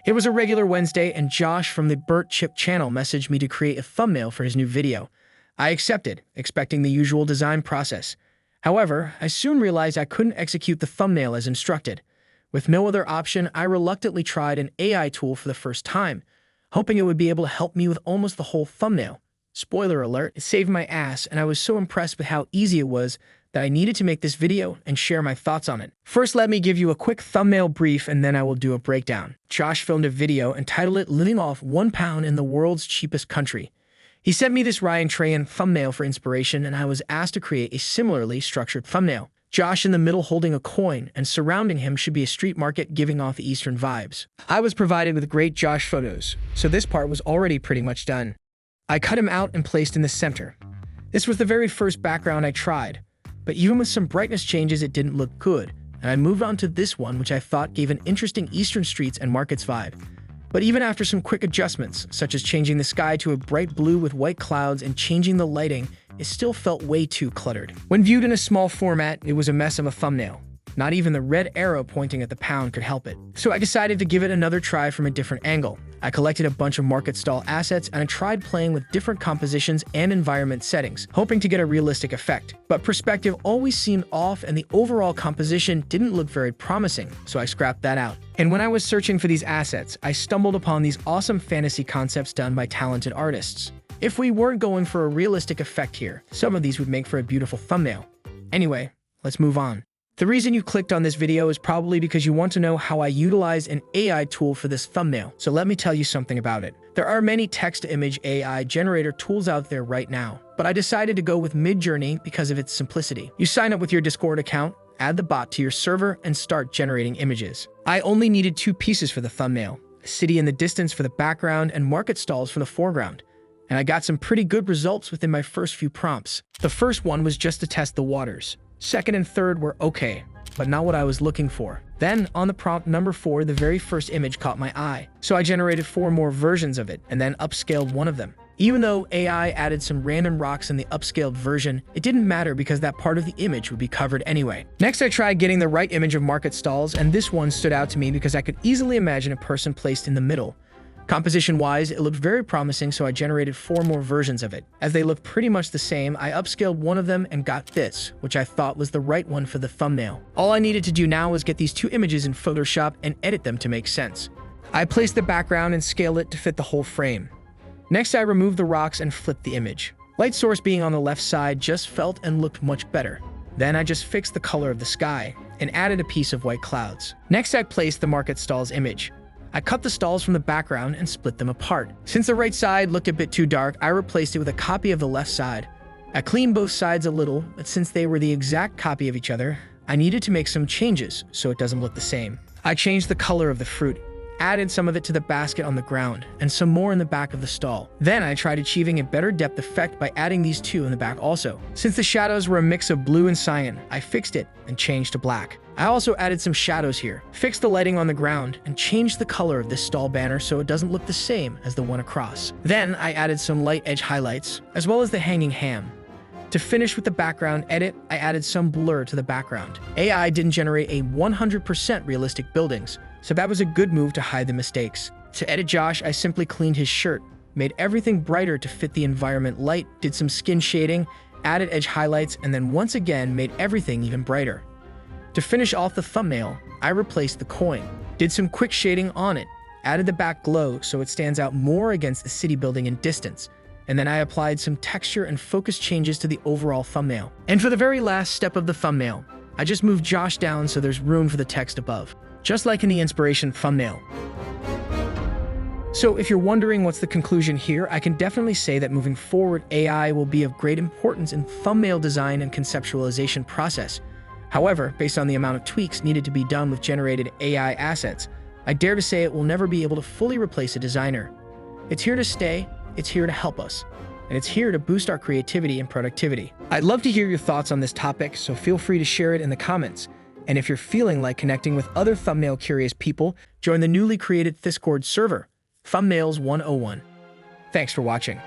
It was a regular Wednesday, and Josh from the Burnt Chip channel messaged me to create a thumbnail for his new video. I accepted, expecting the usual design process. However, I soon realized I couldn't execute the thumbnail as instructed. With no other option, I reluctantly tried an AI tool for the first time, hoping it would be able to help me with almost the whole thumbnail. Spoiler alert, it saved my ass, and I was so impressed with how easy it was that I needed to make this video and share my thoughts on it. First, let me give you a quick thumbnail brief, and then I will do a breakdown. Josh filmed a video and titled it "Living Off £1 in the World's Cheapest Country." He sent me this Ryan Trahan thumbnail for inspiration, and I was asked to create a similarly structured thumbnail. Josh in the middle holding a coin, and surrounding him should be a street market giving off Eastern vibes. I was provided with great Josh photos, so this part was already pretty much done. I cut him out and placed in the center. This was the very first background I tried, but even with some brightness changes it didn't look good, and I moved on to this one which I thought gave an interesting Eastern streets and markets vibe. But even after some quick adjustments, such as changing the sky to a bright blue with white clouds and changing the lighting, it still felt way too cluttered. When viewed in a small format, it was a mess of a thumbnail. Not even the red arrow pointing at the pound could help it. So I decided to give it another try from a different angle. I collected a bunch of market stall assets and I tried playing with different compositions and environment settings, hoping to get a realistic effect. But perspective always seemed off and the overall composition didn't look very promising, so I scrapped that out. And when I was searching for these assets, I stumbled upon these awesome fantasy concepts done by talented artists. If we weren't going for a realistic effect here, some of these would make for a beautiful thumbnail. Anyway, let's move on. The reason you clicked on this video is probably because you want to know how I utilize an AI tool for this thumbnail, so let me tell you something about it. There are many text-to-image AI generator tools out there right now, but I decided to go with Midjourney because of its simplicity. You sign up with your Discord account, add the bot to your server, and start generating images. I only needed 2 pieces for the thumbnail, a city in the distance for the background and market stalls for the foreground. And I got some pretty good results within my first few prompts. The first one was just to test the waters. Second and third were okay, but not what I was looking for. Then, on the prompt number 4, the very first image caught my eye. So I generated 4 more versions of it, and then upscaled one of them. Even though AI added some random rocks in the upscaled version, it didn't matter because that part of the image would be covered anyway. Next, I tried getting the right image of market stalls, and this one stood out to me because I could easily imagine a person placed in the middle. Composition-wise, it looked very promising, so I generated 4 more versions of it. As they looked pretty much the same, I upscaled one of them and got this, which I thought was the right one for the thumbnail. All I needed to do now was get these 2 images in Photoshop and edit them to make sense. I placed the background and scaled it to fit the whole frame. Next, I removed the rocks and flipped the image. Light source being on the left side just felt and looked much better. Then I just fixed the color of the sky and added a piece of white clouds. Next, I placed the market stalls image. I cut the stalls from the background and split them apart. Since the right side looked a bit too dark, I replaced it with a copy of the left side. I cleaned both sides a little, but since they were the exact copy of each other, I needed to make some changes so it doesn't look the same. I changed the color of the fruit, added some of it to the basket on the ground, and some more in the back of the stall. Then I tried achieving a better depth effect by adding these 2 in the back also. Since the shadows were a mix of blue and cyan, I fixed it and changed to black. I also added some shadows here, fixed the lighting on the ground, and changed the color of this stall banner so it doesn't look the same as the one across. Then I added some light edge highlights, as well as the hanging ham. To finish with the background edit, I added some blur to the background. AI didn't generate a 100% realistic buildings, so that was a good move to hide the mistakes. To edit Josh, I simply cleaned his shirt, made everything brighter to fit the environment light, did some skin shading, added edge highlights, and then once again made everything even brighter. To finish off the thumbnail, I replaced the coin, did some quick shading on it, added the back glow so it stands out more against the city building in distance, and then I applied some texture and focus changes to the overall thumbnail. And for the very last step of the thumbnail, I just moved Josh down so there's room for the text above, just like in the inspiration thumbnail. So if you're wondering what's the conclusion here, I can definitely say that moving forward, AI will be of great importance in thumbnail design and conceptualization process. However, based on the amount of tweaks needed to be done with generated AI assets, I dare to say it will never be able to fully replace a designer. It's here to stay, it's here to help us, and it's here to boost our creativity and productivity. I'd love to hear your thoughts on this topic, so feel free to share it in the comments. And if you're feeling like connecting with other thumbnail-curious people, join the newly created Discord server, Thumbnails 101. Thanks for watching.